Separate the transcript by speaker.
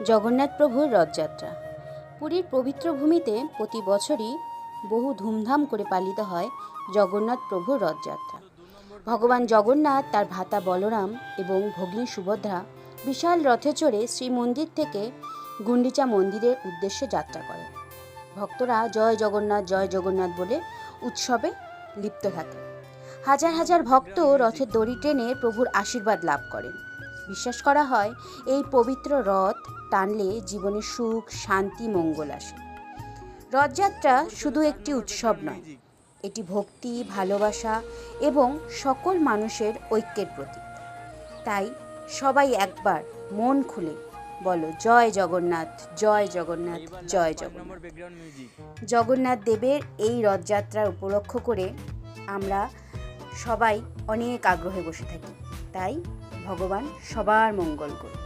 Speaker 1: জগন্নাথ প্রভুর রথযাত্রা। পুরীর পবিত্র ভূমিতে প্রতি বছরই বহু ধুমধাম করে পালিত হয় জগন্নাথ প্রভুর রথযাত্রা। ভগবান জগন্নাথ তার ভ্রাতা বলরাম এবং ভগ্নী সুভদ্রা বিশাল রথে চড়ে শ্রীমন্দির থেকে গুন্ডিচা মন্দিরের উদ্দেশ্যে যাত্রা করেন। ভক্তরা জয় জগন্নাথ বলে উৎসবে লিপ্ত থাকে। হাজার হাজার ভক্ত রথের দড়ি টেনে প্রভুর আশীর্বাদ লাভ করেন। বিশ্বাস করা হয় এই পবিত্র রথ টানলে জীবনে সুখ, শান্তি, মঙ্গল আসে। রথযাত্রা শুধু একটি উৎসব নয়, এটি ভক্তি, ভালোবাসা এবং সকল মানুষের ঐক্যের প্রতীক। তাই সবাই একবার মন খুলে বলো জয় জগন্নাথ, জয় জগন্নাথ, জয় জগন্নাথ। জগন্নাথ দেবের এই রথযাত্রার উপলক্ষ করে আমরা সবাই অনেক আগ্রহে বসে থাকি। তাই ভগবান সবার মঙ্গল করুন।